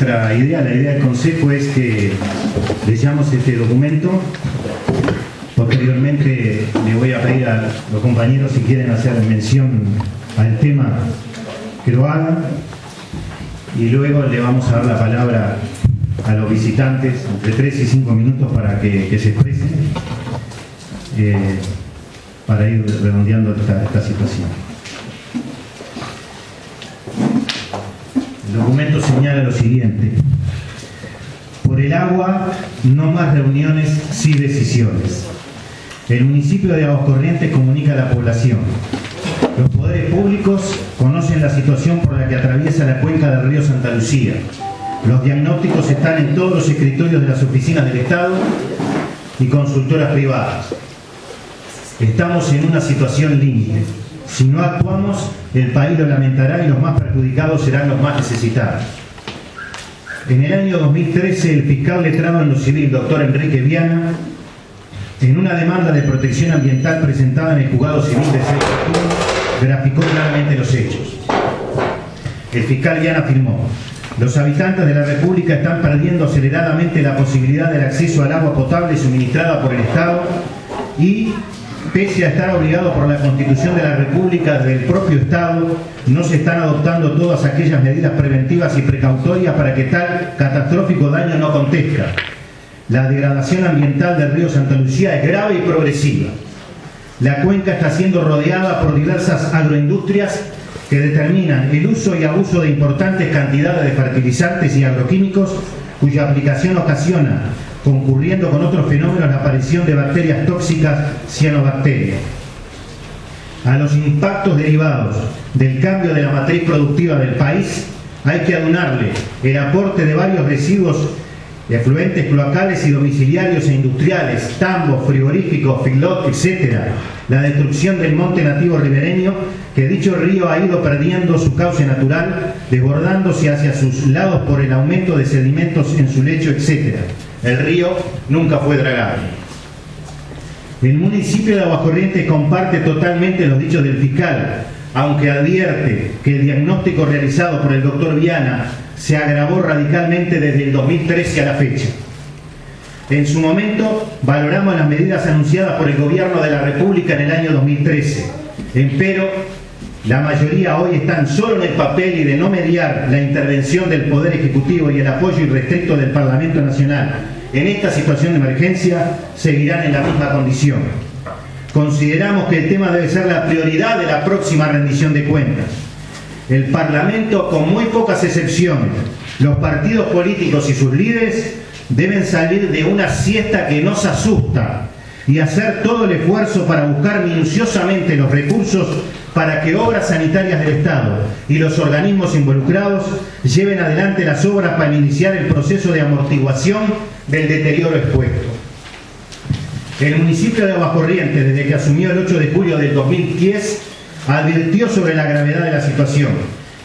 la idea del Consejo es que leyamos este documento. Posteriormente le voy a pedir a los compañeros si quieren hacer mención al tema que lo hagan, y luego le vamos a dar la palabra a los visitantes entre 3 y 5 minutos para que se expresen, para ir redondeando esta situación. El documento señala lo siguiente: por el agua, no más reuniones, sí decisiones. El municipio de Aguas Corrientes comunica a la población. Los poderes públicos conocen la situación por la que atraviesa la cuenca del río Santa Lucía. Los diagnósticos están en todos los escritorios de las oficinas del Estado y consultoras privadas. Estamos en una situación límite. Si no actuamos, el país lo lamentará y los más perjudicados serán los más necesitados. En el año 2013, el fiscal letrado en lo civil, doctor Enrique Viana, en una demanda de protección ambiental presentada en el juzgado civil de 6 de junio, graficó claramente los hechos. El fiscal Viana afirmó: los habitantes de la República están perdiendo aceleradamente la posibilidad del acceso al agua potable suministrada por el Estado y, pese a estar obligados por la Constitución de la República del propio Estado, no se están adoptando todas aquellas medidas preventivas y precautorias para que tal catastrófico daño no acontezca. La degradación ambiental del río Santa Lucía es grave y progresiva. La cuenca está siendo rodeada por diversas agroindustrias que determinan el uso y abuso de importantes cantidades de fertilizantes y agroquímicos, cuya aplicación ocasiona, concurriendo con otros fenómenos, la aparición de bacterias tóxicas, cianobacterias. A los impactos derivados del cambio de la matriz productiva del país hay que aunarle el aporte de varios residuos de afluentes cloacales y domiciliarios e industriales, tambos, frigoríficos, feedlot, etc. La destrucción del monte nativo ribereño, que dicho río ha ido perdiendo su cauce natural, desbordándose hacia sus lados por el aumento de sedimentos en su lecho, etc. El río nunca fue dragable. El municipio de Aguas Corrientes comparte totalmente los dichos del fiscal, aunque advierte que el diagnóstico realizado por el doctor Viana se agravó radicalmente desde el 2013 a la fecha. En su momento valoramos las medidas anunciadas por el Gobierno de la República en el año 2013, empero la mayoría hoy están solo en el papel y de no mediar la intervención del Poder Ejecutivo y el apoyo irrestricto del Parlamento Nacional en esta situación de emergencia, seguirán en la misma condición. Consideramos que el tema debe ser la prioridad de la próxima rendición de cuentas. El Parlamento, con muy pocas excepciones, los partidos políticos y sus líderes deben salir de una siesta que nos asusta y hacer todo el esfuerzo para buscar minuciosamente los recursos para que obras sanitarias del Estado y los organismos involucrados lleven adelante las obras para iniciar el proceso de amortiguación del deterioro expuesto. El municipio de Aguas Corrientes, desde que asumió el 8 de julio del 2010, advirtió sobre la gravedad de la situación,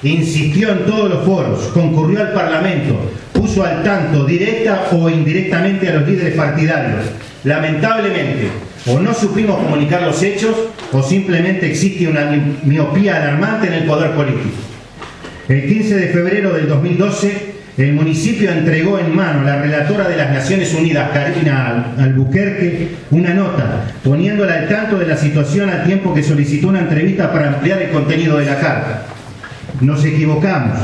insistió en todos los foros, concurrió al Parlamento, puso al tanto directa o indirectamente a los líderes partidarios. Lamentablemente, o no supimos comunicar los hechos o simplemente existe una miopía alarmante en el poder político. El 15 de febrero del 2012, el municipio entregó en mano a la relatora de las Naciones Unidas, Karina Albuquerque, una nota poniéndola al tanto de la situación al tiempo que solicitó una entrevista para ampliar el contenido de la carta. Nos equivocamos.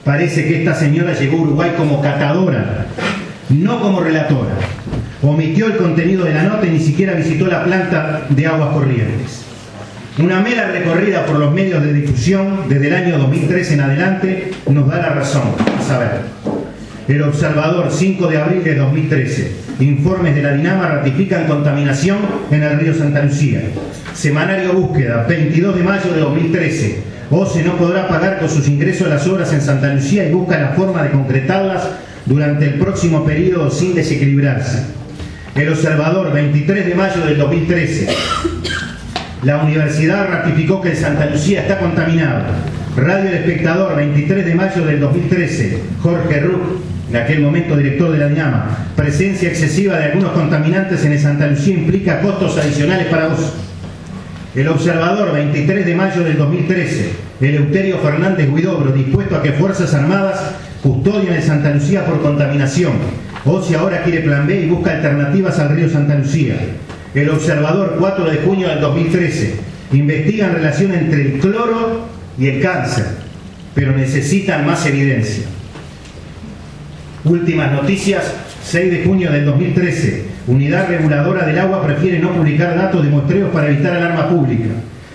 Parece que esta señora llegó a Uruguay como catadora, no como relatora. Omitió el contenido de la nota y ni siquiera visitó la planta de Aguas Corrientes. Una mera recorrida por los medios de difusión desde el año 2013 en adelante nos da la razón. A ver, El Observador, 5 de abril de 2013. Informes de la Dinama ratifican contaminación en el río Santa Lucía. Semanario Búsqueda, 22 de mayo de 2013. OCE no podrá pagar con sus ingresos las obras en Santa Lucía y busca la forma de concretarlas durante el próximo periodo sin desequilibrarse. El Observador, 23 de mayo del 2013. La universidad ratificó que el Santa Lucía está contaminado. Radio El Espectador, 23 de mayo del 2013. Jorge Ruck, en aquel momento director de la Dinama. Presencia excesiva de algunos contaminantes en el Santa Lucía implica costos adicionales para vos. El Observador, 23 de mayo del 2013. Eleuterio Fernández Huidobro, dispuesto a que Fuerzas Armadas custodian el Santa Lucía por contaminación. OCE ahora quiere plan B y busca alternativas al río Santa Lucía. El Observador, 4 de junio del 2013, investigan relación entre el cloro y el cáncer, pero necesitan más evidencia. Últimas noticias, 6 de junio del 2013, Unidad Reguladora del Agua prefiere no publicar datos de muestreos para evitar alarma pública.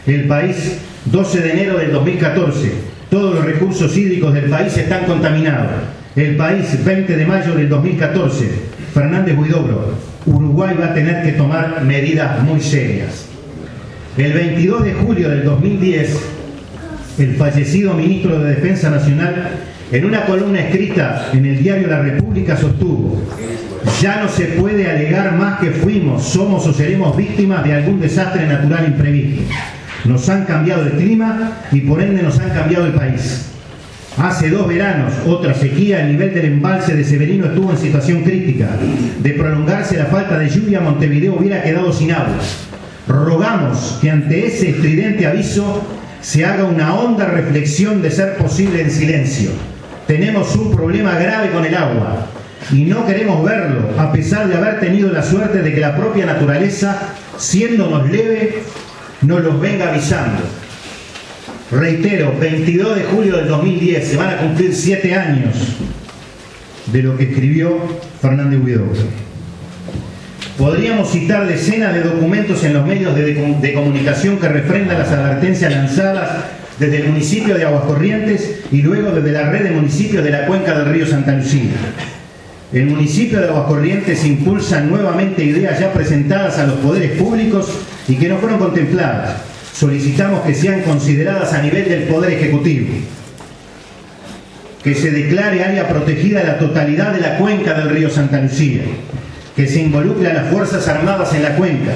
El País, 12 de enero del 2014, todos los recursos hídricos del país están contaminados. El País, 20 de mayo del 2014, Fernández Huidobro, Uruguay va a tener que tomar medidas muy serias. El 22 de julio del 2010, el fallecido ministro de Defensa Nacional, en una columna escrita en el diario La República, sostuvo: ya no se puede alegar más que fuimos, somos o seremos víctimas de algún desastre natural imprevisto. Nos han cambiado el clima y por ende nos han cambiado el país. Hace 2 veranos, otra sequía, el nivel del embalse de Severino estuvo en situación crítica. De prolongarse la falta de lluvia, Montevideo hubiera quedado sin agua. Rogamos que ante ese estridente aviso se haga una honda reflexión, de ser posible en silencio. Tenemos un problema grave con el agua y no queremos verlo, a pesar de haber tenido la suerte de que la propia naturaleza, siéndonos leve, nos los venga avisando. Reitero, 22 de julio del 2010, se van a cumplir 7 años de lo que escribió Fernández Huidobro. Podríamos citar decenas de documentos en los medios de comunicación que refrendan las advertencias lanzadas desde el municipio de Aguas Corrientes y luego desde la red de municipios de la cuenca del río Santa Lucía. El municipio de Aguas Corrientes impulsa nuevamente ideas ya presentadas a los poderes públicos y que no fueron contempladas. Solicitamos que sean consideradas a nivel del Poder Ejecutivo. Que se declare área protegida la totalidad de la cuenca del río Santa Lucía. Que se involucre a las Fuerzas Armadas en la cuenca.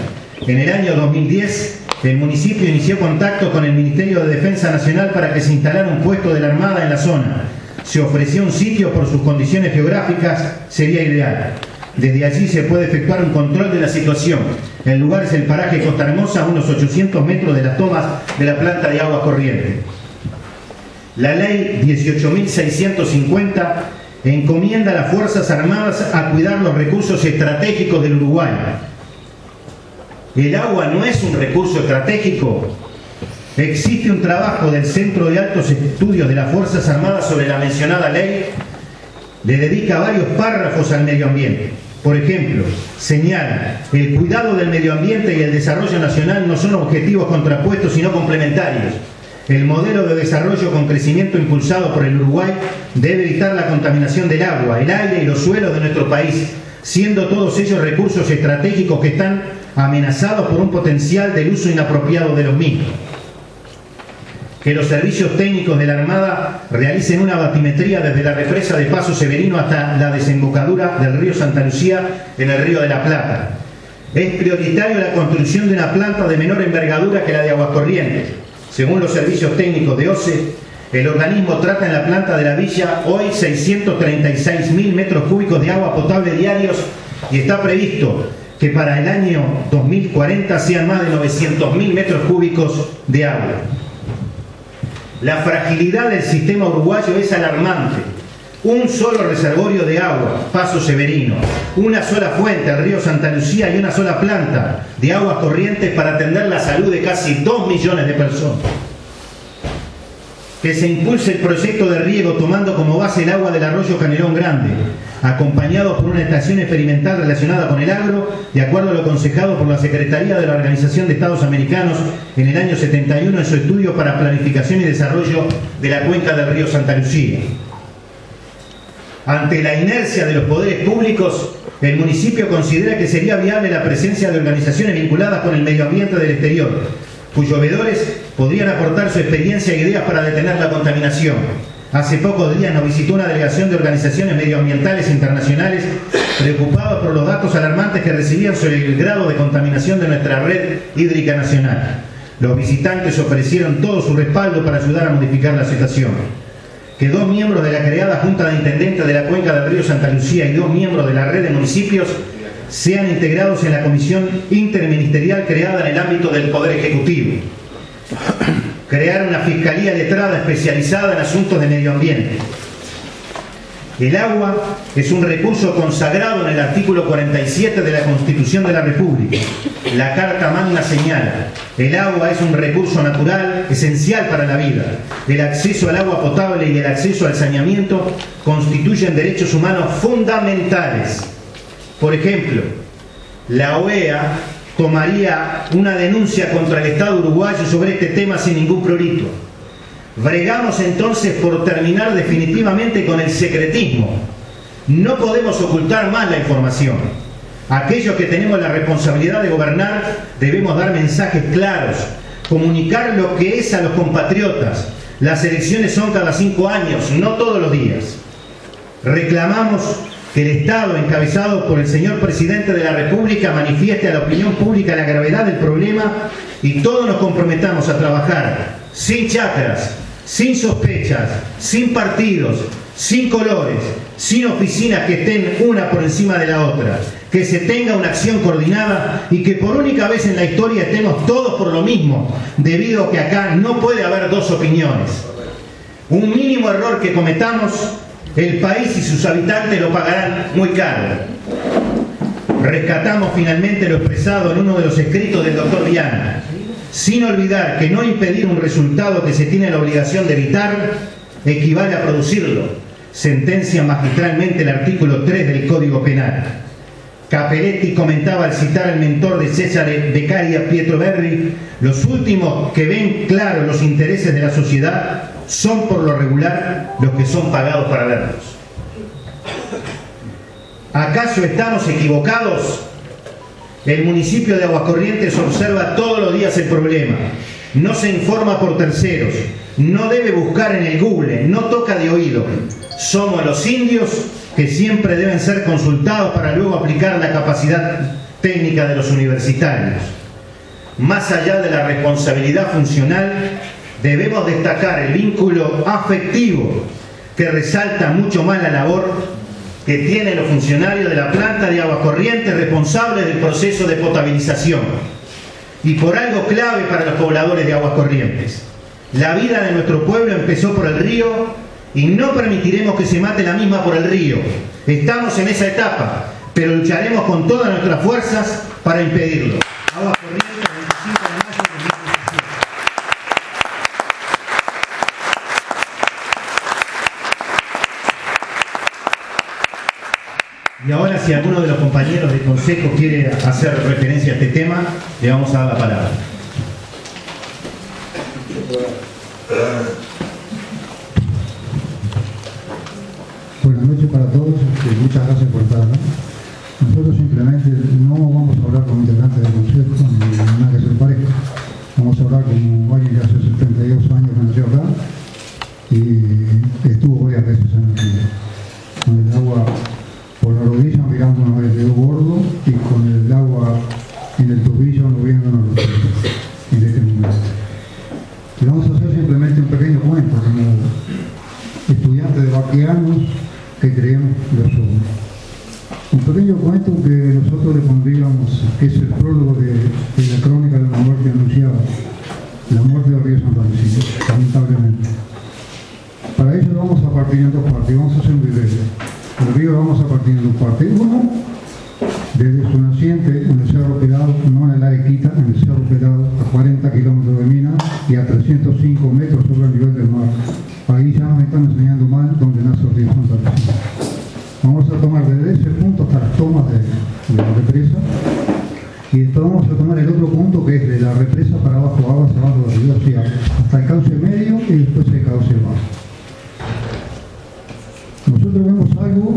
En el año 2010, el municipio inició contacto con el Ministerio de Defensa Nacional para que se instalara un puesto de la Armada en la zona. Se ofreció un sitio por sus condiciones geográficas, sería ideal. Desde allí se puede efectuar un control de la situación. El lugar es el paraje Costa Hermosa, a unos 800 metros de las tomas de la planta de Aguas Corrientes. La ley 18.650 encomienda a las Fuerzas Armadas a cuidar los recursos estratégicos del Uruguay. ¿El agua no es un recurso estratégico? Existe un trabajo del Centro de Altos Estudios de las Fuerzas Armadas sobre la mencionada ley. Le dedica varios párrafos al medio ambiente. Por ejemplo, señala: el cuidado del medio ambiente y el desarrollo nacional no son objetivos contrapuestos sino complementarios. El modelo de desarrollo con crecimiento impulsado por el Uruguay debe evitar la contaminación del agua, el aire y los suelos de nuestro país, siendo todos ellos recursos estratégicos que están amenazados por un potencial del uso inapropiado de los mismos. Que los servicios técnicos de la Armada realicen una batimetría desde la represa de Paso Severino hasta la desembocadura del río Santa Lucía en el río de la Plata. Es prioritario la construcción de una planta de menor envergadura que la de Aguas Corrientes. Según los servicios técnicos de OCE, el organismo trata en la planta de la villa hoy 636.000 metros cúbicos de agua potable diarios y está previsto que para el año 2040 sean más de 900.000 metros cúbicos de agua. La fragilidad del sistema uruguayo es alarmante. Un solo reservorio de agua, Paso Severino, una sola fuente, el río Santa Lucía, y una sola planta de Aguas Corrientes para atender la salud de casi 2 millones de personas. Que se impulse el proyecto de riego tomando como base el agua del arroyo Canelón Grande, acompañado por una estación experimental relacionada con el agro, de acuerdo a lo aconsejado por la Secretaría de la Organización de Estados Americanos en el año 71 en su estudio para planificación y desarrollo de la cuenca del río Santa Lucía. Ante la inercia de los poderes públicos, el municipio considera que sería viable la presencia de organizaciones vinculadas con el medio ambiente del exterior, cuyos veedores podrían aportar su experiencia e ideas para detener la contaminación. Hace pocos días nos visitó una delegación de organizaciones medioambientales internacionales preocupados por los datos alarmantes que recibían sobre el grado de contaminación de nuestra red hídrica nacional. Los visitantes ofrecieron todo su respaldo para ayudar a modificar la situación. Que 2 miembros de la creada Junta de Intendentes de la Cuenca del Río Santa Lucía y 2 miembros de la red de municipios sean integrados en la comisión interministerial creada en el ámbito del Poder Ejecutivo. Crear una fiscalía letrada especializada en asuntos de medio ambiente. El agua es un recurso consagrado en el artículo 47 de la Constitución de la República. La Carta Magna señala: el agua es un recurso natural esencial para la vida. El acceso al agua potable y el acceso al saneamiento constituyen derechos humanos fundamentales. Por ejemplo, la OEA tomaría una denuncia contra el Estado uruguayo sobre este tema sin ningún prurito. Bregamos entonces por terminar definitivamente con el secretismo. No podemos ocultar más la información. Aquellos que tenemos la responsabilidad de gobernar debemos dar mensajes claros, comunicar lo que es a los compatriotas. Las elecciones son cada 5 años, no todos los días. Reclamamos que el Estado, encabezado por el señor Presidente de la República, manifieste a la opinión pública la gravedad del problema y todos nos comprometamos a trabajar sin chacras, sin sospechas, sin partidos, sin colores, sin oficinas que estén una por encima de la otra, que se tenga una acción coordinada y que por única vez en la historia estemos todos por lo mismo, debido a que acá no puede haber dos opiniones. Un mínimo error que cometamos, el país y sus habitantes lo pagarán muy caro. Rescatamos finalmente lo expresado en uno de los escritos del doctor Viana, sin olvidar que no impedir un resultado que se tiene la obligación de evitar equivale a producirlo, sentencia magistralmente el artículo 3 del Código Penal. Capelletti comentaba al citar al mentor de César Beccaria, Pietro Berri: los últimos que ven claro los intereses de la sociedad son por lo regular los que son pagados para verlos. ¿Acaso estamos equivocados? El municipio de Aguas Corrientes observa todos los días el problema, no se informa por terceros, no debe buscar en el Google, no toca de oído. Somos los indios que siempre deben ser consultados para luego aplicar la capacidad técnica de los universitarios. Más allá de la responsabilidad funcional, debemos destacar el vínculo afectivo que resalta mucho más la labor que tienen los funcionarios de la planta de Aguas Corrientes responsables del proceso de potabilización. Y por algo clave para los pobladores de Aguas Corrientes. La vida de nuestro pueblo empezó por el río y no permitiremos que se mate la misma por el río. Estamos en esa etapa, pero lucharemos con todas nuestras fuerzas para impedirlo. Aguas Corrientes, 25 de mayo de 2017. Y ahora, si alguno de los compañeros del Consejo quiere hacer referencia a este tema, le vamos a dar la palabra. Buenas noches para todos, muchas gracias por estar acá. Nosotros simplemente no vamos a hablar como integrantes del Consejo, ni nada que se parezca. Vamos a hablar como alguien que hace 72 años que nació acá y estuvo varias veces en el río. Con el agua por la rodilla mirándonos el dedo gordo y con el agua en el tobillo no viéndonos los dedos en este momento. Y vamos a hacer simplemente un pequeño cuento como estudiantes de Baquianos que creemos los somos. Un pequeño cuento que nosotros le pondríamos, que es el prólogo de la crónica de la muerte anunciada, la muerte del río Santa Lucía, lamentablemente. Para ello vamos a partir en dos partes, vamos a hacer un video. El río vamos a partir en dos partes. Uno, desde su naciente en el Cerro Pelado, no en el Arequita, en el Cerro Pelado, a 40 kilómetros de Minas y a 305 metros sobre el nivel del mar. Ahí ya nos están enseñando mal donde nace el río Santa Lucía. Vamos a tomar desde ese punto hasta las tomas de la represa. Y después vamos a tomar el otro punto que es de la represa para abajo, aguas abajo del río, hacia hasta el cauce medio y después el cauce bajo. Nosotros vemos algo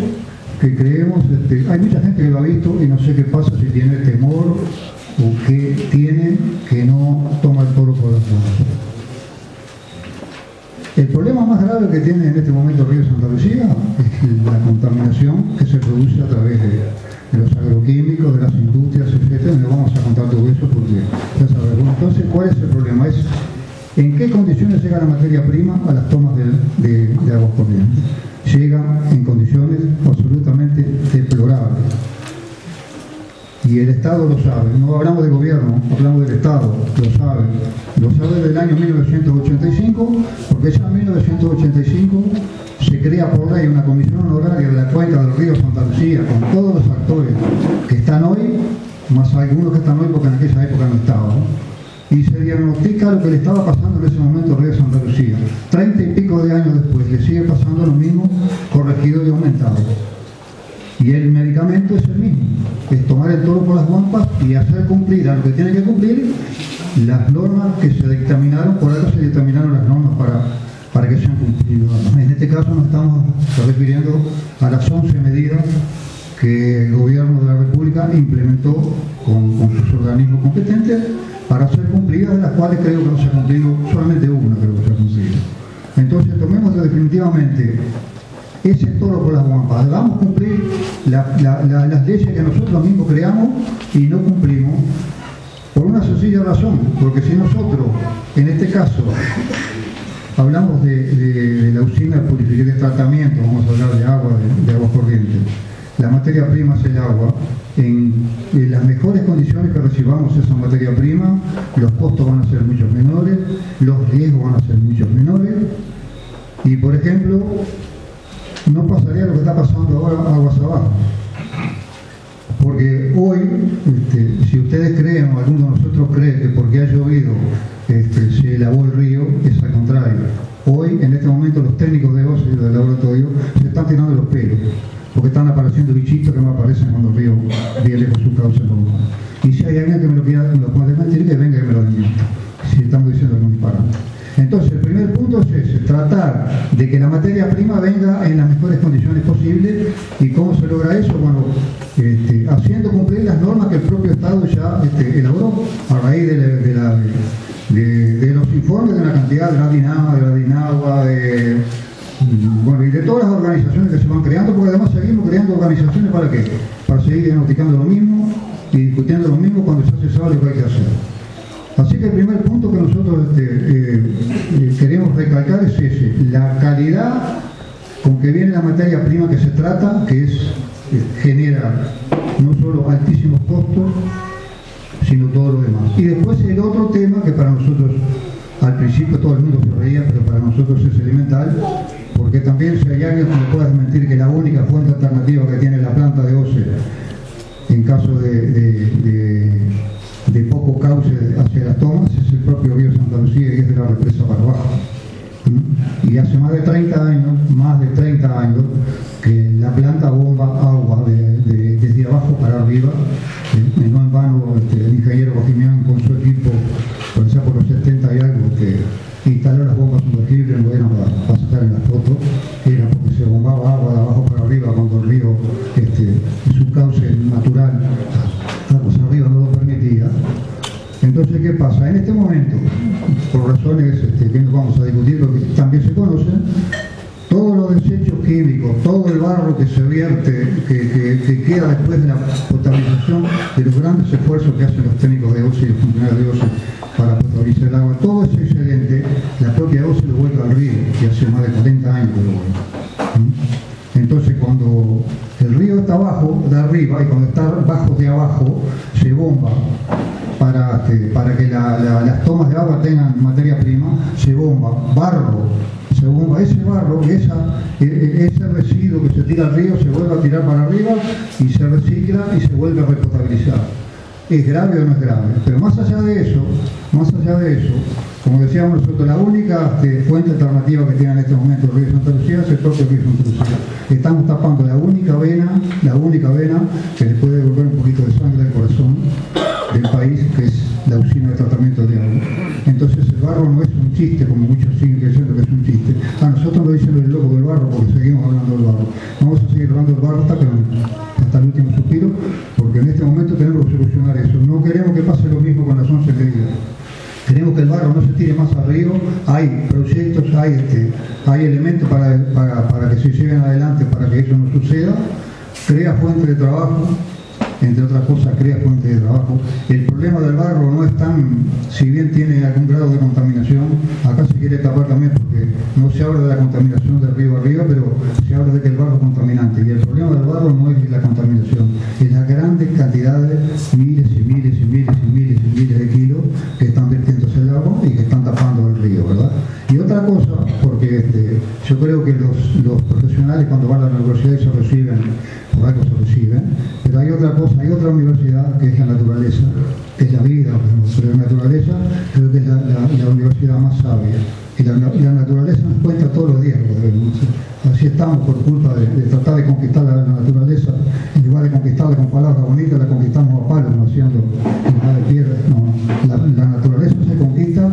que creemos, hay mucha gente que lo ha visto y no sé qué pasa, si tiene temor o qué tiene que no toma el toro por las manos. El problema más grave que tiene en este momento el río Santa Lucía es la contaminación que se produce a través de los agroquímicos, de las industrias, etc. No vamos a contar todo eso porque ya sabemos. Entonces, ¿cuál es el problema? Es en qué condiciones llega la materia prima a las tomas de Aguas Corrientes. Llega en condiciones absolutamente deplorables. Y el Estado lo sabe, no hablamos de gobierno, hablamos del Estado, lo sabe desde el año 1985, porque ya en 1985 se crea por ley una comisión honoraria de la cuenca del río Santa Lucía con todos los actores que están hoy, más algunos que están hoy porque en aquella época no estaban, ¿no? Y se diagnostica lo que le estaba pasando en ese momento al río Santa Lucía. 30 y pico de años después le sigue pasando lo mismo, corregido y aumentado. Y el medicamento es el mismo, es tomar el toro por las guampas y hacer cumplir a lo que tiene que cumplir las normas que se dictaminaron, por algo se dictaminaron las normas para que sean cumplidas. En este caso nos estamos refiriendo a las 11 medidas que el gobierno de la República implementó con sus organismos competentes para ser cumplidas, de las cuales creo que no se ha cumplido, solamente una creo que se ha cumplido. Entonces tomemos definitivamente ese toro por las guampas, hagamos cumplir las leyes que nosotros mismos creamos y no cumplimos, por una sencilla razón, porque si nosotros, en este caso, hablamos de la usina de tratamiento, vamos a hablar de agua, de agua corriente, la materia prima es el agua, en las mejores condiciones que recibamos esa materia prima, los costos van a ser mucho menores, los riesgos van a ser mucho menores, y por ejemplo, no pasaría lo que está pasando ahora aguas abajo. Porque hoy, si ustedes creen, o alguno de nosotros cree que porque ha llovido se lavó el río, es al contrario. Hoy, en este momento, los técnicos de OCE y del laboratorio se están tirando los pelos, porque están apareciendo bichitos que no aparecen cuando el río viene con su cauce normal. Y si hay alguien que me lo puede mentir, que venga y me lo desmienta, si estamos diciendo algún disparate. Entonces, el primer punto es ese, tratar de que la materia prima venga en las mejores condiciones posibles. ¿Y cómo se logra eso? Bueno, haciendo cumplir las normas que el propio Estado ya elaboró a raíz de los informes de la cantidad de la DINAMA, de la DINAGUA, y de todas las organizaciones que se van creando, porque además seguimos creando organizaciones ¿para qué? Para seguir diagnosticando lo mismo y discutiendo lo mismo cuando ya se sabe lo que hay que hacer. Así que el primer punto que nosotros queremos recalcar es ese, la calidad con que viene la materia prima que se trata, que genera no solo altísimos costos, sino todo lo demás. Y después el otro tema que para nosotros, al principio todo el mundo se reía, pero para nosotros es elemental, porque también si hay alguien que me pueda desmentir que la única fuente alternativa que tiene la planta de OCE, en caso de poco cauce hacia las tomas, es el propio río Santa Lucía y es de la represa para abajo. Y hace más de 30 años, que la planta bomba agua desde abajo para arriba. No en vano el ingeniero Bojimián con su equipo, por allá por los 70 y algo, instaló las bombas sumergibles, no eran para sacar en la foto, era porque se bombaba agua de abajo para arriba cuando el río, su cauce natural, aguas arriba no lo permitía. Entonces, ¿qué pasa? En este momento, por razones que no vamos a discutir, porque también se conocen, todos los desechos químicos, todo el barro que se vierte, que queda después de la potabilización, de los grandes esfuerzos que hacen los técnicos de OCE y los funcionarios de OCE para potabilizar el agua, todo ese excedente, la propia OCE lo vuelve al río, que hace más de 40 años que lo vuelve. Entonces, cuando el río está abajo de arriba y cuando está bajo de abajo, se bomba para que las tomas de agua tengan materia prima, se bomba barro, ese barro, ese residuo que se tira al río se vuelve a tirar para arriba y se recicla y se vuelve a repotabilizar. ¿Es grave o no es grave? Pero más allá de eso, como decíamos nosotros, la única fuente alternativa que tiene en este momento el río Santa Lucía es el propio río Santa Lucía. Estamos tapando la única vena que le puede devolver un poquito de sangre al corazón del país, que es la usina de tratamiento de agua. Entonces el barro no es un chiste, como muchos siguen creyendo que es un chiste. A nosotros nos dicen el loco del barro porque seguimos hablando del barro. Vamos a seguir hablando del barro hasta el último suspiro, porque en este momento tenemos que solucionar eso. No queremos que pase lo mismo con las 11 medidas. Queremos que el barro no se tire más al río. Hay proyectos, hay elementos para que se lleven adelante para que eso no suceda. Crea fuentes de trabajo, entre otras cosas crea fuentes de trabajo. El problema del barro no es tan, si bien tiene algún grado de contaminación, acá se quiere tapar también porque no se habla de la contaminación del río arriba, pero se habla de que el barro es contaminante. Y el problema del barro no es la contaminación, es las grandes cantidades, miles de kilos que están vertiéndose el agua y que están tapando el río, ¿verdad? Y otra cosa, porque Yo creo que los profesionales cuando van a la universidad y se reciben, por algo se reciben, pero hay otra cosa, hay otra universidad que es la naturaleza, que es la vida, pero la naturaleza creo que es la universidad más sabia. Y la naturaleza nos cuenta todos los días lo que debemos hacer. Así estamos por culpa de tratar de conquistar la naturaleza, en lugar de conquistarla con palabras bonitas, la conquistamos a palos, no haciendo en lugar de piedras. No, la naturaleza se conquista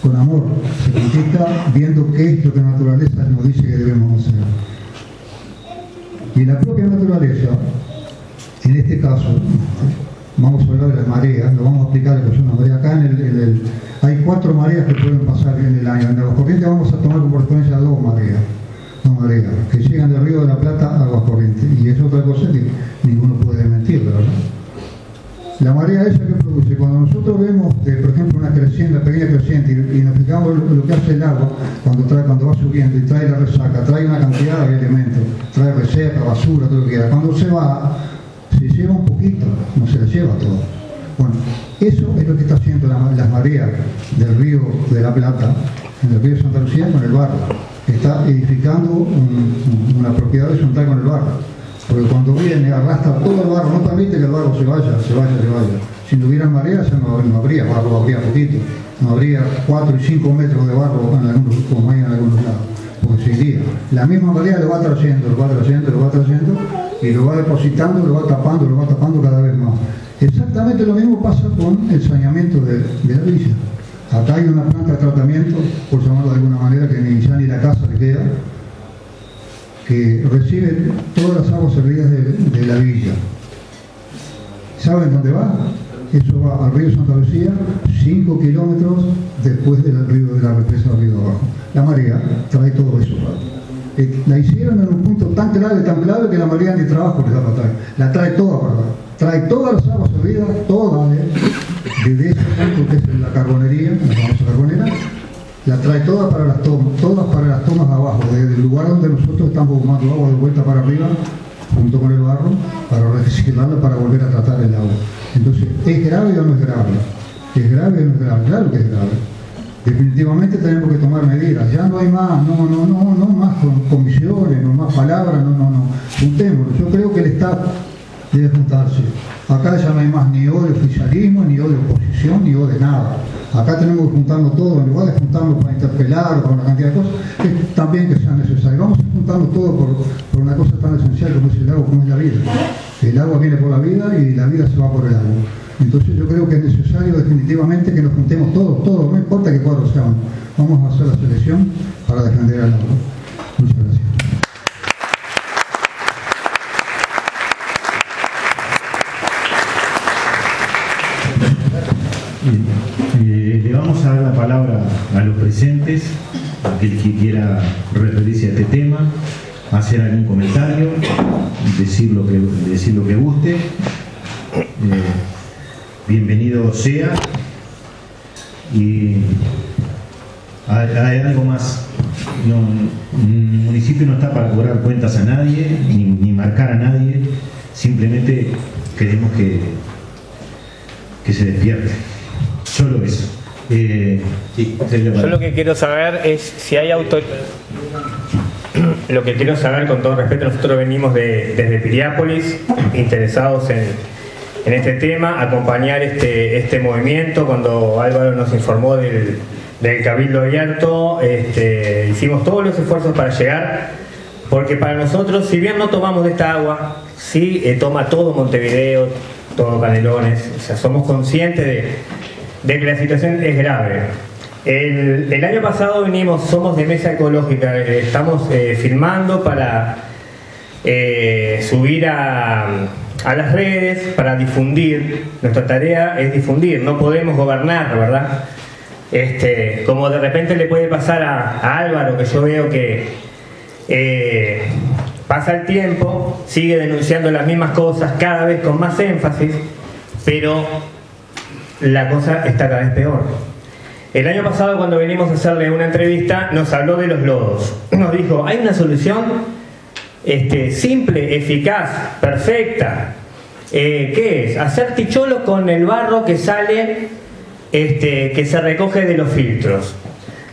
con amor, se conquista viendo qué es lo que la naturaleza nos dice que debemos hacer. Y la propia naturaleza, en este caso, vamos a hablar de las mareas, lo vamos a explicar lo que son las mareas. Acá hay 4 mareas que pueden pasar en el año. En Aguascorrientes vamos a tomar como referencia 2 mareas, que llegan del Río de la Plata a Aguascorrientes. Y es otra cosa que ninguno puede mentir, ¿verdad? La marea esa que produce, cuando nosotros vemos, por ejemplo, una pequeña creciente y nos fijamos lo que hace el agua cuando va subiendo y trae la resaca, trae una cantidad de elementos, trae reseca, basura, todo lo que quiera. Cuando se va, se lleva un poquito, no se la lleva todo. Bueno, eso es lo que está haciendo las mareas del Río de la Plata, en el Río de Santa Lucía, con el barro. Está edificando una propiedad horizontal con el barro. Porque cuando viene, arrastra todo el barro, no permite que el barro se vaya. Si no hubiera mareas, ya no habría barro, habría poquito. No habría 4 y 5 metros de barro como hay en algunos lados. Porque se iría. La misma marea lo va trayendo, y lo va depositando, lo va tapando cada vez más. Exactamente lo mismo pasa con el saneamiento de la villa. Acá hay una planta de tratamiento, por llamarlo de alguna manera, que ni ya ni la casa le queda, que recibe todas las aguas servidas de la villa. ¿Saben dónde va? Eso va al río Santa Lucía, 5 kilómetros después del río de la represa del río abajo. La marea trae todo eso. La hicieron en un punto tan clave que la marea ni trabajo les da para traer. La trae toda para acá. Trae todas las aguas servidas, todas, desde ese punto que es la carbonería, la famosa carbonera, la trae todas para las tomas abajo, desde el lugar donde nosotros estamos tomando agua de vuelta para arriba, junto con el barro, para reciclarla, para volver a tratar el agua. Entonces, ¿es grave o no es grave? ¿Es grave o no es grave? Claro que es grave. Definitivamente tenemos que tomar medidas. Ya no hay más, no más comisiones, no más palabras, no. Juntémonos. Yo creo que el Estado debe juntarse. Acá ya no hay más ni O de oficialismo, ni O de oposición, ni O de nada. Acá tenemos que juntarnos todos, en lugar de juntarnos para interpelar o para una cantidad de cosas, que también que sea necesario. Vamos a juntarnos todos por una cosa tan esencial como es el agua, como es la vida. El agua viene por la vida y la vida se va por el agua. Entonces yo creo que es necesario definitivamente que nos juntemos todos, no importa qué cuadros sean. Vamos a hacer la selección para defender al agua. Muchas gracias. Le vamos a dar la palabra a los presentes, aquel que quiera referirse a este tema, hacer algún comentario, decir lo que guste. Bienvenido sea. Y hay algo más. El municipio no está para cobrar cuentas a nadie, ni marcar a nadie. Simplemente queremos que se despierte. Solo eso. Yo lo que quiero saber es si hay Lo que quiero saber, con todo respeto, nosotros venimos desde Piriápolis, interesados en este tema, acompañar este movimiento. Cuando Álvaro nos informó del Cabildo Abierto, hicimos todos los esfuerzos para llegar, porque para nosotros, si bien no tomamos de esta agua, sí toma todo Montevideo, todo Canelones, o sea, somos conscientes de que la situación es grave. El año pasado somos de Mesa Ecológica, estamos filmando para subir a las redes, para difundir. Nuestra tarea es difundir, no podemos gobernar, ¿verdad? Como de repente le puede pasar a Álvaro, que yo veo que pasa el tiempo, sigue denunciando las mismas cosas, cada vez con más énfasis, pero la cosa está cada vez peor. El año pasado, cuando venimos a hacerle una entrevista, nos habló de los lodos. Nos dijo, hay una solución simple, eficaz, perfecta. ¿Qué es? Hacer ticholos con el barro que sale, que se recoge de los filtros.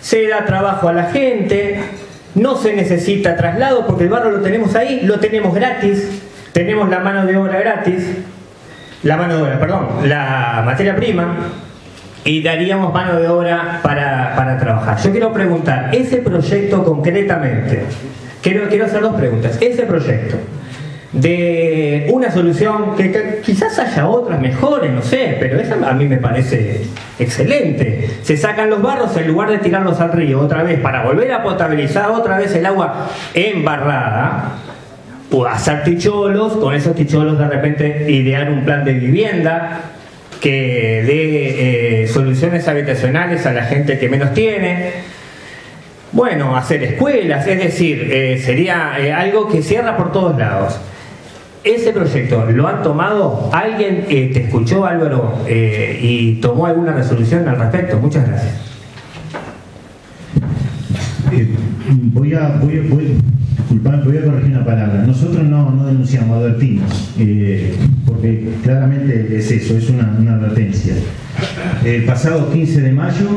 Se da trabajo a la gente, no se necesita traslado porque el barro lo tenemos ahí, lo tenemos gratis, tenemos la mano de obra gratis, la materia prima, y daríamos mano de obra para trabajar. Yo quiero preguntar, ese proyecto concretamente, quiero hacer dos preguntas. Ese proyecto de una solución que quizás haya otras mejores, no sé, pero esa a mí me parece excelente. Se sacan los barros en lugar de tirarlos al río otra vez para volver a potabilizar otra vez el agua embarrada, o hacer ticholos, con esos ticholos de repente idear un plan de vivienda que dé soluciones habitacionales a la gente que menos tiene. Bueno, hacer escuelas, es decir, sería algo que cierra por todos lados. Ese proyecto, ¿lo han tomado? ¿Alguien te escuchó, Álvaro, y tomó alguna resolución al respecto? Muchas gracias. Voy a corregir una palabra. Nosotros no denunciamos, advertimos, porque claramente es eso, es una advertencia. El pasado 15 de mayo,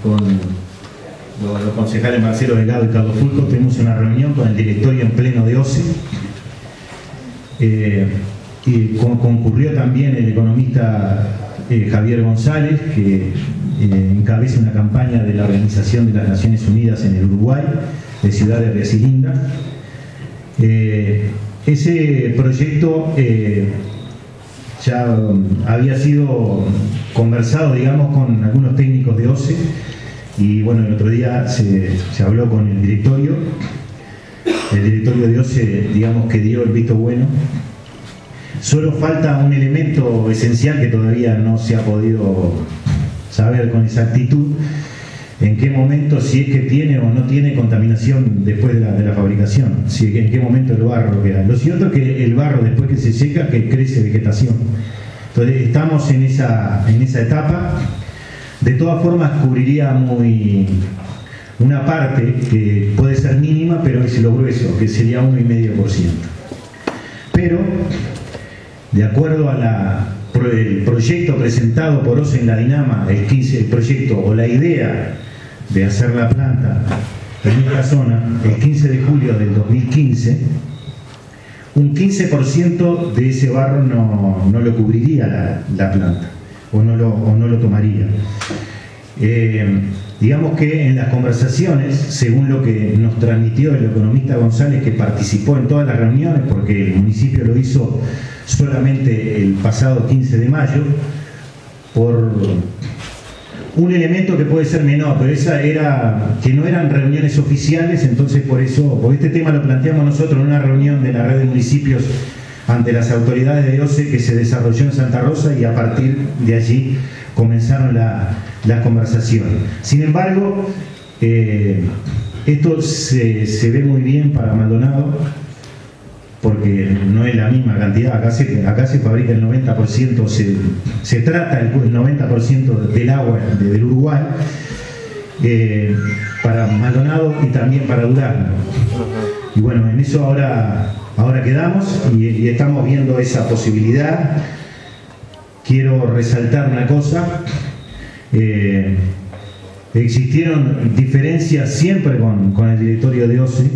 con los concejales Marcelo Delgado y Carlos Fulco, tuvimos una reunión con el directorio en pleno de OCE, y concurrió también el economista Javier González, que encabeza una campaña de la Organización de las Naciones Unidas en el Uruguay, de Ciudad de Resilinda. Ese proyecto ya había sido conversado, digamos, con algunos técnicos de OCE, y bueno, el otro día se habló con el directorio de OCE, digamos, que dio el visto bueno. Solo falta un elemento esencial que todavía no se ha podido saber con exactitud: en qué momento, si es que tiene o no tiene contaminación después de la fabricación, en qué momento el barro queda. Lo cierto es que el barro, después que se seca, que crece vegetación. Entonces estamos en esa etapa. De todas formas, cubriría una parte que puede ser mínima, pero es lo grueso, que sería 1,5%. Pero, de acuerdo al proyecto presentado por OCE en la Dinama, el proyecto o la idea de hacer la planta en esta zona, el 15 de julio del 2015, un 15% de ese barro no lo cubriría la planta, o no lo tomaría. Digamos que en las conversaciones, según lo que nos transmitió el economista González, que participó en todas las reuniones, porque el municipio lo hizo solamente el pasado 15 de mayo, por un elemento que puede ser menor, pero esa era que no eran reuniones oficiales. Entonces por este tema lo planteamos nosotros en una reunión de la red de municipios ante las autoridades de OCE que se desarrolló en Santa Rosa, y a partir de allí comenzaron las conversaciones. Sin embargo, esto se ve muy bien para Maldonado, porque no es la misma cantidad. Acá se fabrica el 90%, se trata el 90% del agua del Uruguay, para Maldonado y también para Durazno. Y bueno, en eso ahora quedamos y estamos viendo esa posibilidad. Quiero resaltar una cosa: existieron diferencias siempre con el directorio de OCE.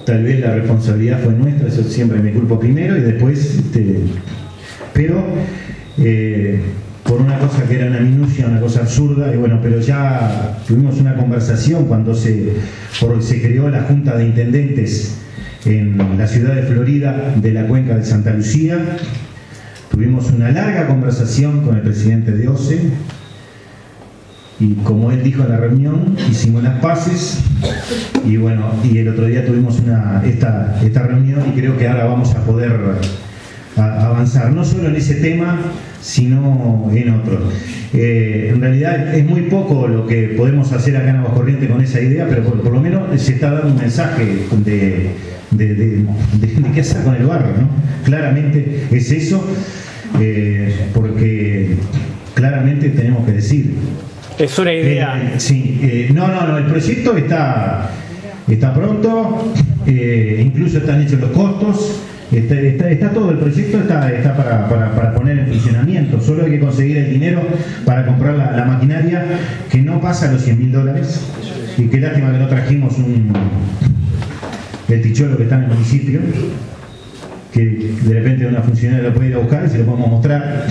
Tal vez la responsabilidad fue nuestra, eso siempre me culpo primero y después, pero por una cosa que era una minucia, una cosa absurda, y bueno, pero ya tuvimos una conversación cuando se creó la Junta de Intendentes en la ciudad de Florida de la cuenca de Santa Lucía. Tuvimos una larga conversación con el presidente de OCE, y como él dijo en la reunión, hicimos las paces, y bueno, y el otro día tuvimos esta reunión, y creo que ahora vamos a poder avanzar, no solo en ese tema, sino en otro. En realidad es muy poco lo que podemos hacer acá en Aguas Corrientes con esa idea, pero por lo menos se está dando un mensaje de qué hacer con el barro, ¿no? Claramente es eso, porque claramente tenemos que decir. Es una idea. Sí, no, el proyecto está pronto, incluso están hechos los costos, Está todo, el proyecto está para poner en funcionamiento, solo hay que conseguir el dinero para comprar la maquinaria, que no pasa los $100.000, y qué lástima que no trajimos el ticholo que está en el municipio, que de repente una funcionaria lo puede ir a buscar y se lo podemos mostrar.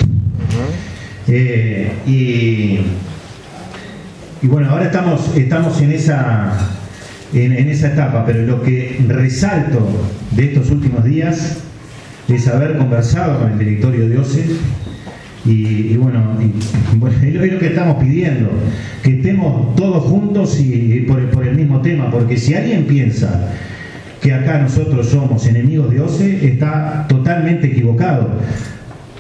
Y bueno, ahora estamos en esa etapa, pero lo que resalto de estos últimos días es haber conversado con el directorio de OCE y bueno, es lo que estamos pidiendo, que estemos todos juntos y por el mismo tema, porque si alguien piensa que acá nosotros somos enemigos de OCE, está totalmente equivocado.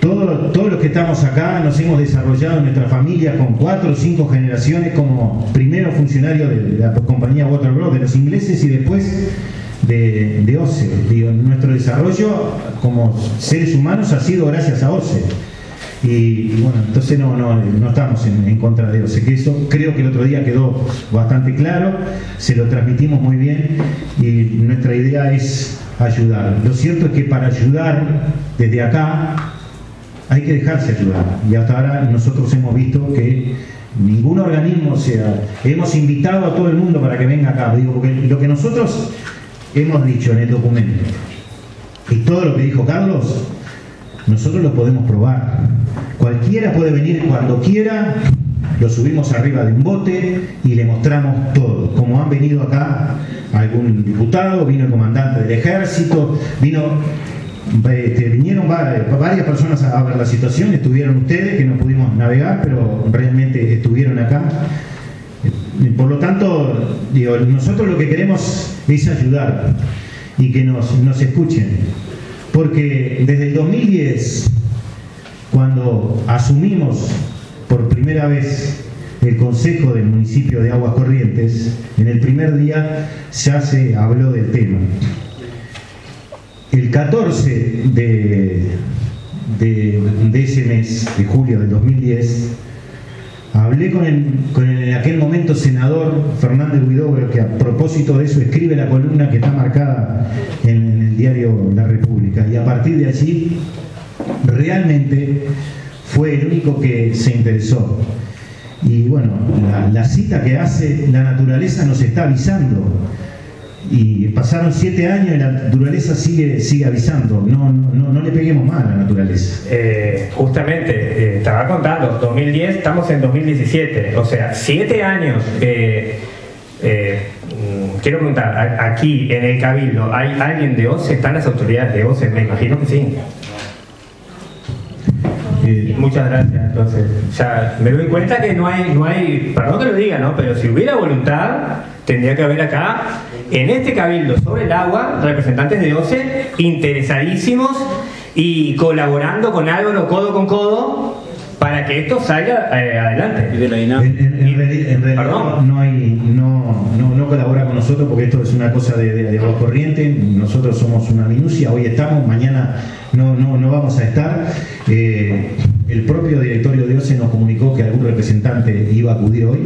Todos los que estamos acá nos hemos desarrollado en nuestra familia con 4 o 5 generaciones como primeros funcionarios de la compañía Waterbrook, de los ingleses, y después de OCE. Digo, nuestro desarrollo como seres humanos ha sido gracias a OCE. Y bueno, entonces no estamos en contra de OCE, que eso creo que el otro día quedó bastante claro, se lo transmitimos muy bien y nuestra idea es ayudar. Lo cierto es que para ayudar desde acá hay que dejarse ayudar, y hasta ahora nosotros hemos visto que ningún organismo, hemos invitado a todo el mundo para que venga acá, digo, porque lo que nosotros hemos dicho en el documento y todo lo que dijo Carlos, nosotros lo podemos probar. Cualquiera puede venir cuando quiera, lo subimos arriba de un bote y le mostramos todo. Como han venido acá algún diputado, vino el comandante del ejército, vinieron varias personas a ver la situación, estuvieron ustedes, que no pudimos navegar, pero realmente estuvieron acá. Por lo tanto, digo, nosotros lo que queremos es ayudar y que nos escuchen. Porque desde el 2010, cuando asumimos por primera vez el Consejo del Municipio de Aguas Corrientes, en el primer día ya se habló del tema. El 14 de ese mes, de julio del 2010, hablé con el en aquel momento senador Fernández Huidobro, que a propósito de eso escribe la columna que está marcada en el diario La República, y a partir de allí realmente fue el único que se interesó. Y bueno, la cita que hace, la naturaleza nos está avisando, y pasaron 7 años y la naturaleza sigue avisando. No le peguemos más a la naturaleza. Justamente, estaba contando, 2010, estamos en 2017, o sea, 7 años. Quiero preguntar, aquí en el Cabildo, ¿hay alguien de OCE? ¿Están las autoridades de OCE? Me imagino que sí. Muchas gracias. Entonces, ya me doy cuenta que no hay, perdón que lo diga, ¿no? Pero si hubiera voluntad, tendría que haber acá, en este Cabildo sobre el agua, representantes de OCE interesadísimos y colaborando con Álvaro codo con codo para que esto salga adelante. Y de la INAM. En realidad no colabora con nosotros, porque esto es una cosa de agua corriente. Nosotros somos una minucia, hoy estamos, mañana no vamos a estar. El propio directorio de OCE nos comunicó que algún representante iba a acudir hoy,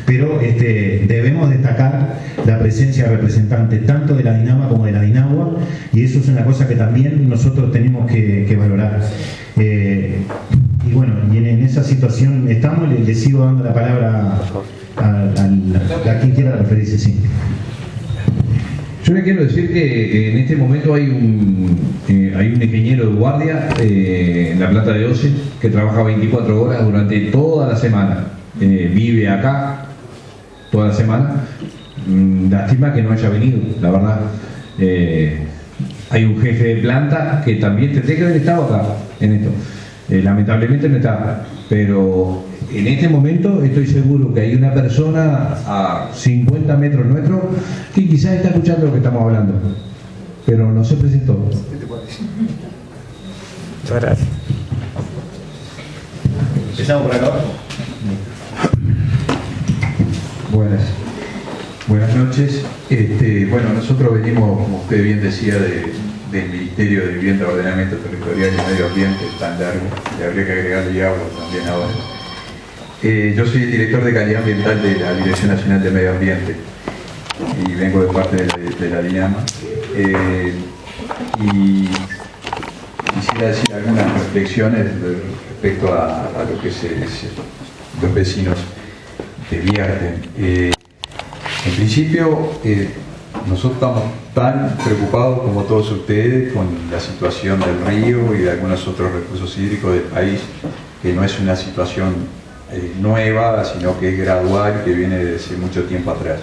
pero debemos destacar la presencia de representantes tanto de la DINAMA como de la DINAGUA, y eso es una cosa que también nosotros tenemos que valorar. Y bueno, y en esa situación estamos. Le sigo dando la palabra a quien quiera referirse. Sí. Yo le quiero decir que en este momento hay un ingeniero de guardia en la planta de OCE que trabaja 24 horas durante toda la semana. Vive acá toda la semana. Lástima que no haya venido, la verdad. Hay un jefe de planta que también tendría que haber estado acá en esto. Lamentablemente no está, pero en este momento estoy seguro que hay una persona a 50 metros nuestro que quizás está escuchando lo que estamos hablando, pero no se presentó. Muchas gracias. Empezamos por acá. Buenas noches. Bueno, nosotros venimos, como usted bien decía, del Ministerio de Vivienda, Ordenamiento Territorial y Medio Ambiente, tan largo, le habría que agregarle agua también ahora. Yo soy el director de calidad ambiental de la Dirección Nacional de Medio Ambiente y vengo de parte de la DINAMA. Y quisiera decir algunas reflexiones respecto a lo que los vecinos te vierten. En principio, nosotros estamos tan preocupados como todos ustedes con la situación del río y de algunos otros recursos hídricos del país, que no es una situación nueva, sino que es gradual, que viene desde mucho tiempo atrás.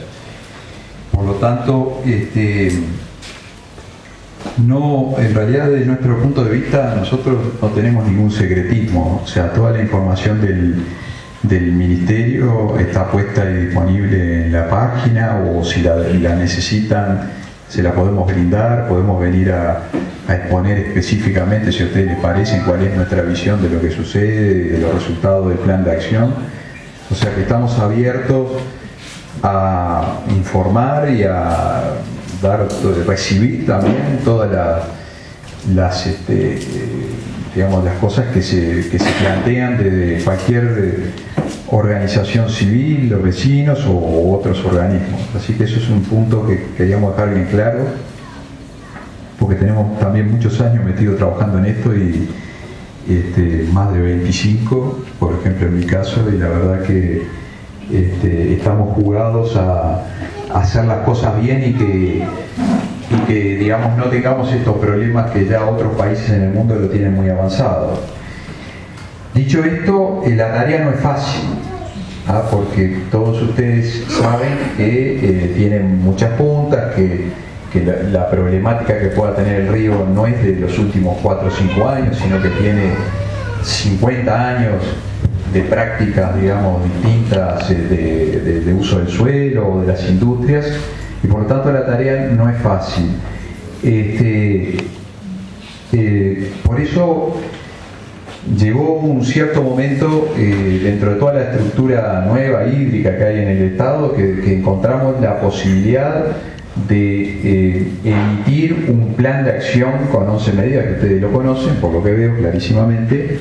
Por lo tanto, no, en realidad desde nuestro punto de vista nosotros no tenemos ningún secretismo, o sea, toda la información del Ministerio está puesta y disponible en la página, o si la necesitan se la podemos brindar, podemos venir a exponer específicamente, si a ustedes les parece, cuál es nuestra visión de lo que sucede, de los resultados del plan de acción. O sea que estamos abiertos a informar y a recibir también todas las cosas que se plantean desde cualquier organización civil, los vecinos o otros organismos. Así que eso es un punto que queríamos dejar bien claro, porque tenemos también muchos años metidos trabajando en esto y más de 25, por ejemplo en mi caso, y la verdad que estamos jugados a hacer las cosas bien y que digamos no tengamos estos problemas que ya otros países en el mundo lo tienen muy avanzado. Dicho esto, la tarea no es fácil, porque todos ustedes saben que tienen muchas puntas, que la problemática que pueda tener el río no es de los últimos 4 o 5 años, sino que tiene 50 años de prácticas, digamos, distintas de uso del suelo o de las industrias, y por lo tanto la tarea no es fácil. Por eso llegó un cierto momento dentro de toda la estructura nueva hídrica que hay en el Estado que encontramos la posibilidad de emitir un plan de acción con 11 medidas que ustedes lo conocen, por lo que veo clarísimamente,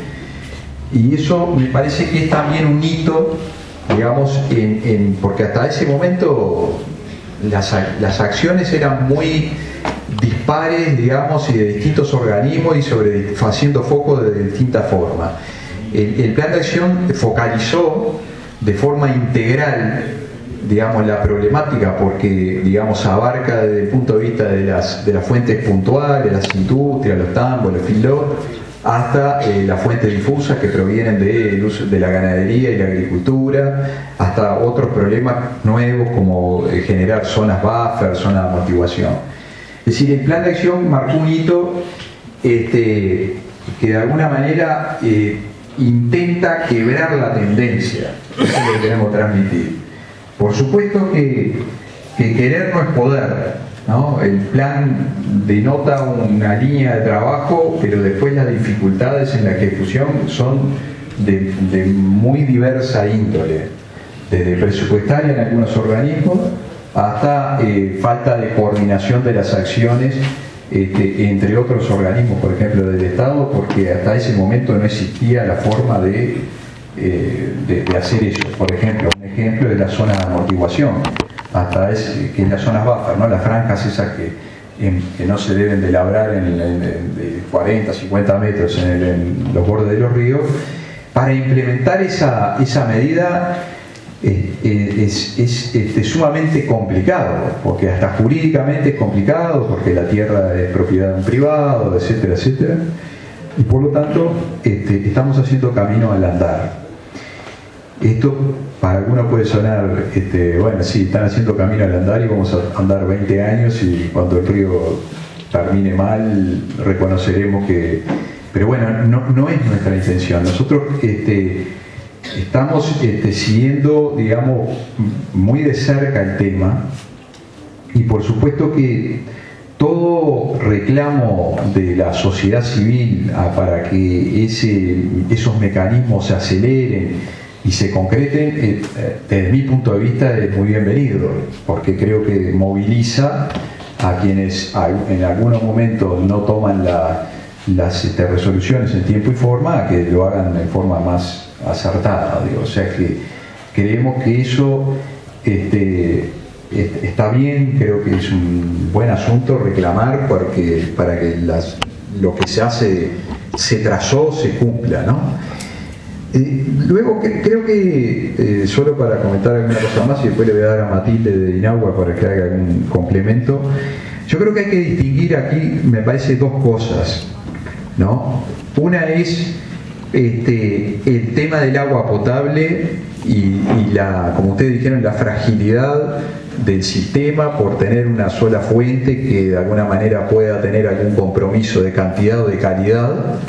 y eso me parece que es también un hito, digamos, porque hasta ese momento las acciones eran muy dispares, digamos, y de distintos organismos y haciendo foco de distintas formas. El plan de acción focalizó de forma integral, digamos, la problemática, porque, digamos, abarca desde el punto de vista de las fuentes puntuales, las industrias, los tambos, los feedlots, hasta las fuentes difusas que provienen del uso de la ganadería y la agricultura, hasta otros problemas nuevos como generar zonas buffer, zonas de amortiguación. Es decir, el plan de acción marcó un hito que de alguna manera intenta quebrar la tendencia. Eso es lo que queremos transmitir. Por supuesto que querer no es poder, ¿no? El plan denota una línea de trabajo, pero después las dificultades en la ejecución son de muy diversa índole, desde presupuestaria en algunos organismos hasta falta de coordinación de las acciones entre otros organismos, por ejemplo del Estado, porque hasta ese momento no existía la forma de hacer eso. Por ejemplo, un ejemplo es la zona de amortiguación, que es las zonas buffer, ¿no? Las franjas esas que no se deben de labrar de 40, 50 metros en los bordes de los ríos. Para implementar esa medida es sumamente complicado, porque hasta jurídicamente es complicado, porque la tierra es propiedad de un privado, etcétera, etcétera, y por lo tanto estamos haciendo camino al andar. Esto para algunos puede sonar, bueno, sí, están haciendo camino al andar y vamos a andar 20 años y cuando el río termine mal reconoceremos que... Pero bueno, no es nuestra intención. Nosotros estamos siguiendo, digamos, muy de cerca el tema, y por supuesto que todo reclamo de la sociedad civil para que esos mecanismos se aceleren y se concreten, desde mi punto de vista es muy bienvenido, porque creo que moviliza a quienes en algunos momentos no toman las resoluciones en tiempo y forma, a que lo hagan de forma más acertada, digo. O sea que creemos que eso está bien, creo que es un buen asunto reclamar para que lo que se trazó se cumpla, ¿no? Luego creo que, solo para comentar alguna cosa más y después le voy a dar a Matilde de Inagua para que haga algún complemento, yo creo que hay que distinguir aquí, me parece, dos cosas, ¿no? Una es el tema del agua potable y como ustedes dijeron, la fragilidad del sistema por tener una sola fuente que de alguna manera pueda tener algún compromiso de cantidad o de calidad.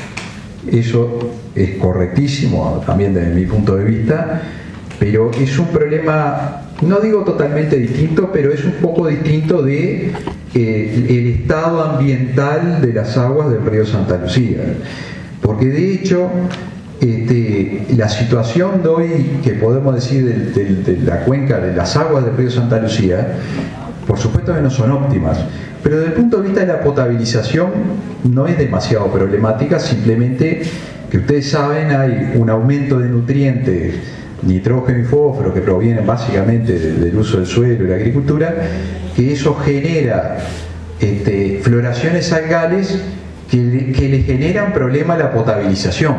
Eso es correctísimo también desde mi punto de vista, pero es un problema, no digo totalmente distinto, pero es un poco distinto de el estado ambiental de las aguas del río Santa Lucía, porque de hecho la situación de hoy que podemos decir de la cuenca de las aguas del río Santa Lucía, por supuesto que no son óptimas, pero desde el punto de vista de la potabilización no es demasiado problemática, simplemente que ustedes saben hay un aumento de nutrientes, nitrógeno y fósforo, que provienen básicamente del uso del suelo y la agricultura, que eso genera floraciones algales que le generan problema a la potabilización,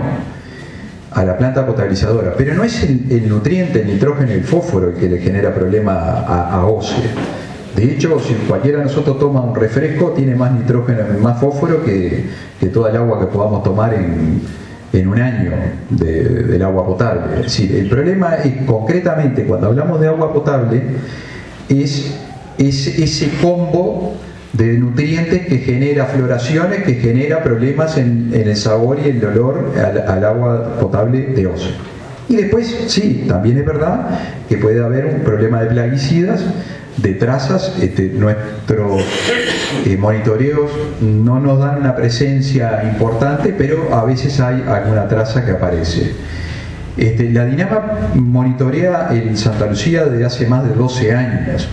a la planta potabilizadora, pero no es el nutriente, el nitrógeno y el fósforo el que le genera problema a OCE. De hecho, si cualquiera de nosotros toma un refresco, tiene más nitrógeno y más fósforo que toda el agua que podamos tomar en un año del agua potable. Es decir, el problema es, concretamente, cuando hablamos de agua potable, es ese combo de nutrientes que genera floraciones, que genera problemas en el sabor y el olor al agua potable de OCE. Y después, sí, también es verdad que puede haber un problema de plaguicidas, de trazas. Nuestros monitoreos no nos dan una presencia importante, pero a veces hay alguna traza que aparece. La Dinama monitorea en Santa Lucía desde hace más de 12 años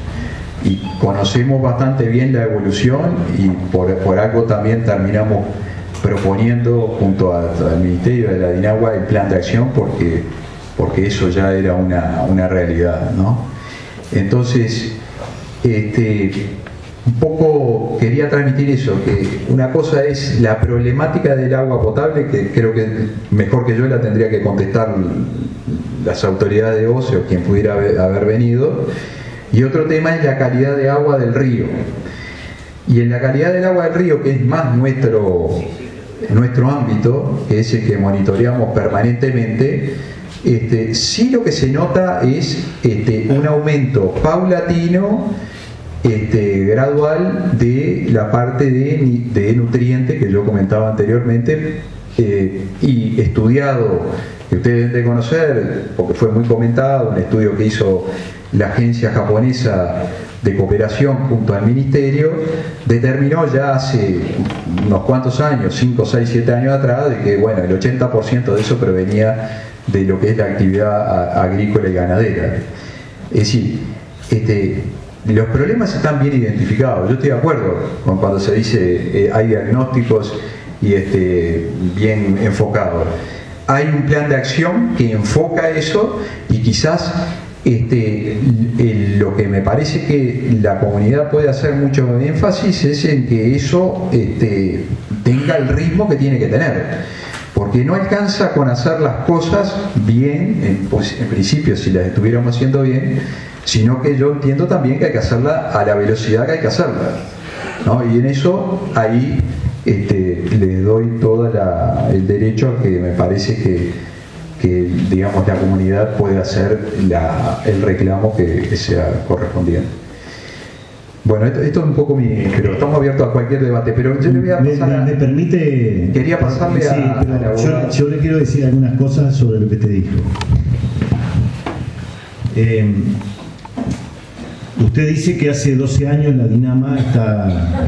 y conocemos bastante bien la evolución, y por algo también terminamos proponiendo junto al Ministerio de la Dinagua el plan de acción, porque eso ya era una realidad, ¿no? Entonces, un poco quería transmitir eso, que una cosa es la problemática del agua potable, que creo que mejor que yo la tendría que contestar las autoridades de OCE o quien pudiera haber venido, y otro tema es la calidad de agua del río. Y en la calidad del agua del río, que es más nuestro ámbito, que es el que monitoreamos permanentemente, sí lo que se nota es un aumento paulatino, gradual, de la parte de nutrientes que yo comentaba anteriormente, y estudiado, que ustedes deben de conocer porque fue muy comentado, un estudio que hizo la agencia japonesa de cooperación junto al ministerio, determinó ya hace unos cuantos años, 5, 6, 7 años atrás, de que bueno, el 80% de eso provenía de lo que es la actividad agrícola y ganadera. Es decir, los problemas están bien identificados. Yo estoy de acuerdo con cuando se dice hay diagnósticos y bien enfocados. Hay un plan de acción que enfoca eso, y quizás lo que me parece que la comunidad puede hacer mucho énfasis es en que eso tenga el ritmo que tiene que tener, porque no alcanza con hacer las cosas bien, en principio, si las estuviéramos haciendo bien, sino que yo entiendo también que hay que hacerla a la velocidad que hay que hacerla, ¿no? Y en eso ahí les doy todo el derecho a que me parece que digamos la comunidad puede hacer el reclamo que sea correspondiente. Bueno, esto es un poco pero estamos abiertos a cualquier debate, pero yo le voy a pasar me permite... Quería pasarle a la yo le quiero decir algunas cosas sobre lo que te dijo. Usted dice que hace 12 años la Dinama está,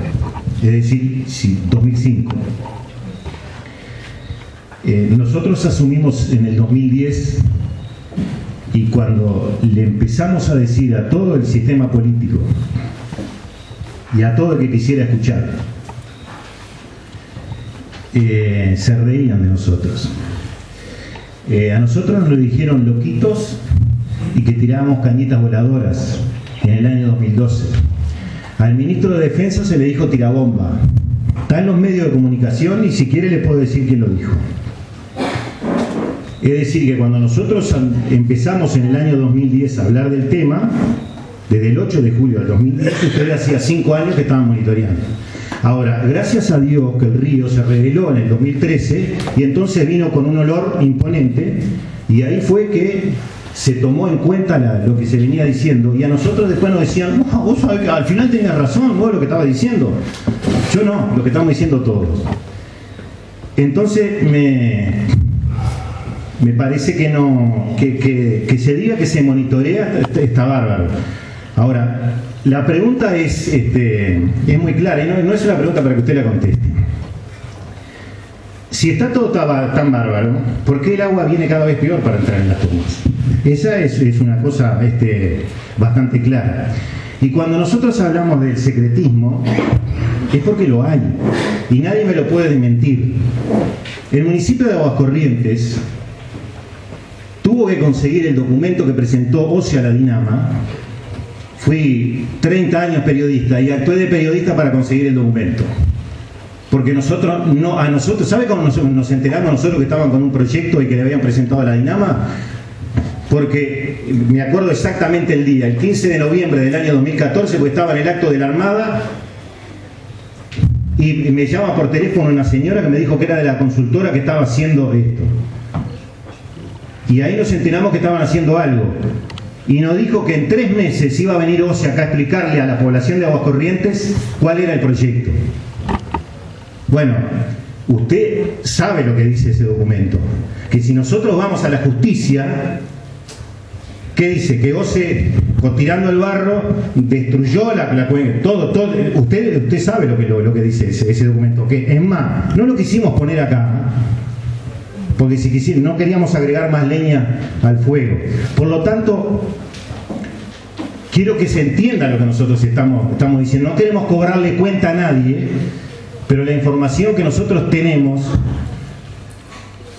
es decir, 2005. Nosotros asumimos en el 2010, y cuando le empezamos a decir a todo el sistema político y a todo el que quisiera escuchar, se reían de nosotros. A nosotros nos dijeron loquitos y que tirábamos cañitas voladoras en el año 2012. Al ministro de Defensa se le dijo tirabomba. Está en los medios de comunicación y si quiere le puedo decir quién lo dijo. Es decir, que cuando nosotros empezamos en el año 2010 a hablar del tema, desde el 8 de julio del 2010, ustedes hacía 5 años que estaban monitoreando. Ahora, gracias a Dios que el río se reveló en el 2013 y entonces vino con un olor imponente y ahí fue que se tomó en cuenta lo que se venía diciendo y a nosotros después nos decían, no, vos sabés que al final tenías razón, vos lo que estaba diciendo. Yo no, lo que estamos diciendo todos. Entonces me parece que no, que se diga que se monitorea está bárbaro. Ahora, la pregunta es muy clara y no es una pregunta para que usted la conteste. Si está todo tan bárbaro, ¿por qué el agua viene cada vez peor para entrar en las tumbas? Esa es una cosa bastante clara. Y cuando nosotros hablamos del secretismo, es porque lo hay. Y nadie me lo puede desmentir. El municipio de Aguas Corrientes tuvo que conseguir el documento que presentó OCE a la Dinama. Fui 30 años periodista y actué de periodista para conseguir el documento. Porque nosotros, ¿sabe cómo nos enteramos nosotros que estaban con un proyecto y que le habían presentado a la Dinama? Porque me acuerdo exactamente el día, el 15 de noviembre del año 2014, porque estaba en el acto de la Armada y me llama por teléfono una señora que me dijo que era de la consultora que estaba haciendo esto. Y ahí nos enteramos que estaban haciendo algo. Y nos dijo que en 3 meses iba a venir OCE acá a explicarle a la población de Aguas Corrientes cuál era el proyecto. Bueno, usted sabe lo que dice ese documento. Que si nosotros vamos a la justicia, ¿qué dice? Que OCE, tirando el barro, destruyó la cuenca. Todo. Usted sabe lo que dice ese documento. Que es más, no lo quisimos poner acá. Porque si no queríamos agregar más leña al fuego. Por lo tanto, quiero que se entienda lo que nosotros estamos diciendo. No queremos cobrarle cuenta a nadie, pero la información que nosotros tenemos,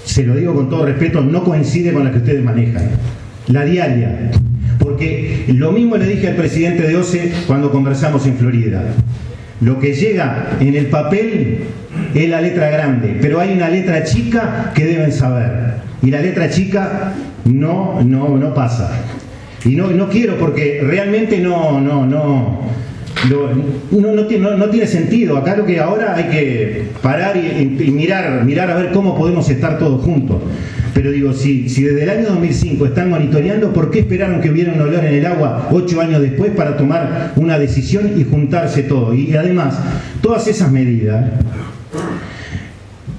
se lo digo con todo respeto, no coincide con la que ustedes manejan. La diaria. Porque lo mismo le dije al presidente de OCE cuando conversamos en Florida. Lo que llega en el papel es la letra grande, pero hay una letra chica que deben saber. Y la letra chica no pasa. Y no quiero porque realmente no tiene sentido. Acá lo que ahora hay que parar y mirar a ver cómo podemos estar todos juntos. Pero digo, si desde el año 2005 están monitoreando, ¿por qué esperaron que hubiera un olor en el agua 8 años después para tomar una decisión y juntarse todo? Y además, todas esas medidas,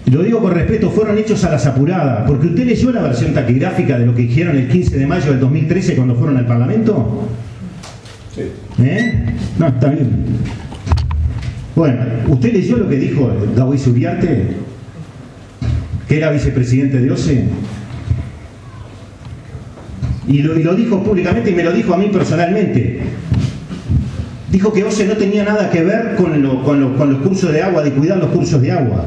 lo digo con respeto, fueron hechos a las apuradas, porque usted leyó la versión taquigráfica de lo que dijeron el 15 de mayo del 2013 cuando fueron al Parlamento. Sí. No, está bien. Bueno, ¿usted leyó lo que dijo Daoiz Uriarte, que era vicepresidente de OCE? Y lo dijo públicamente y me lo dijo a mí personalmente. Dijo que OCE no tenía nada que ver con los cursos de agua, de cuidar los cursos de agua.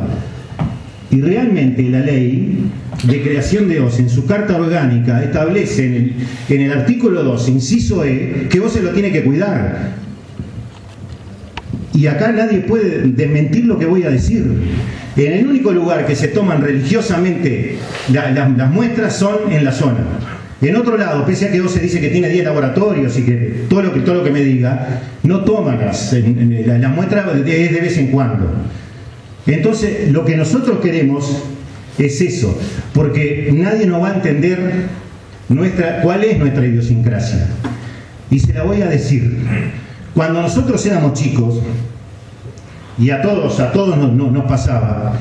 Y realmente la ley de creación de OCE en su carta orgánica establece en el artículo 2, inciso E, que OCE lo tiene que cuidar. Y acá nadie puede desmentir lo que voy a decir. En el único lugar que se toman religiosamente las muestras son en la zona. En otro lado, pese a que OCE dice que tiene 10 laboratorios y que todo lo que me diga, no toman las muestras de vez en cuando. Entonces, lo que nosotros queremos es eso, porque nadie nos va a entender cuál es nuestra idiosincrasia. Y se la voy a decir. Cuando nosotros éramos chicos, y a todos nos pasaba,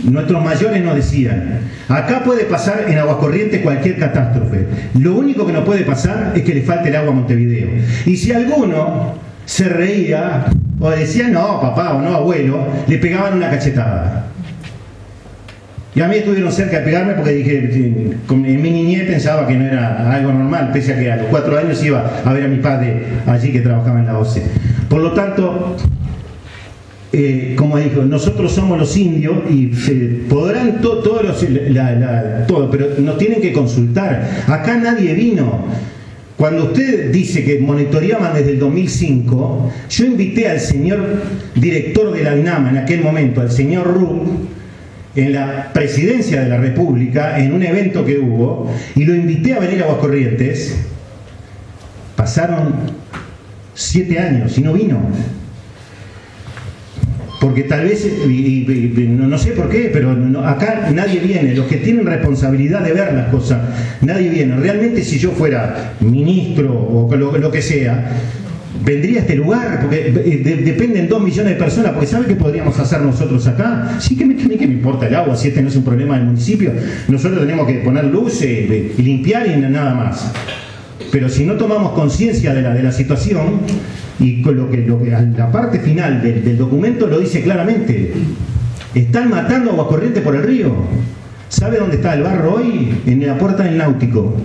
nuestros mayores nos decían, acá puede pasar en Aguas Corrientes cualquier catástrofe. Lo único que no puede pasar es que le falte el agua a Montevideo. Y si alguno se reía o decía no papá o no abuelo, le pegaban una cachetada. Y a mí estuvieron cerca de pegarme porque dije, en mi niñez pensaba que no era algo normal, pese a que a los 4 años iba a ver a mi padre allí que trabajaba en la OCE. Por lo tanto, como dijo, nosotros somos los indios y podrán todo, pero nos tienen que consultar. Acá nadie vino. Cuando usted dice que monitoreaban desde el 2005, yo invité al señor director de la DINAMA en aquel momento, al señor Rupp, en la presidencia de la República, en un evento que hubo, y lo invité a venir a Aguas Corrientes. Pasaron 7 años y no vino. Porque tal vez, no sé por qué, pero acá nadie viene. Los que tienen responsabilidad de ver las cosas, nadie viene. Realmente, si yo fuera ministro o lo que sea, vendría a este lugar, porque dependen 2 millones de personas, porque ¿sabe qué podríamos hacer nosotros acá? Sí, que me importa el agua, si este no es un problema del municipio, nosotros tenemos que poner luces y limpiar y nada más. Pero si no tomamos conciencia de la situación, y con lo que la parte final del documento lo dice claramente, están matando a Aguas Corrientes por el río. ¿Sabe dónde está el barro hoy? En la puerta del Náutico.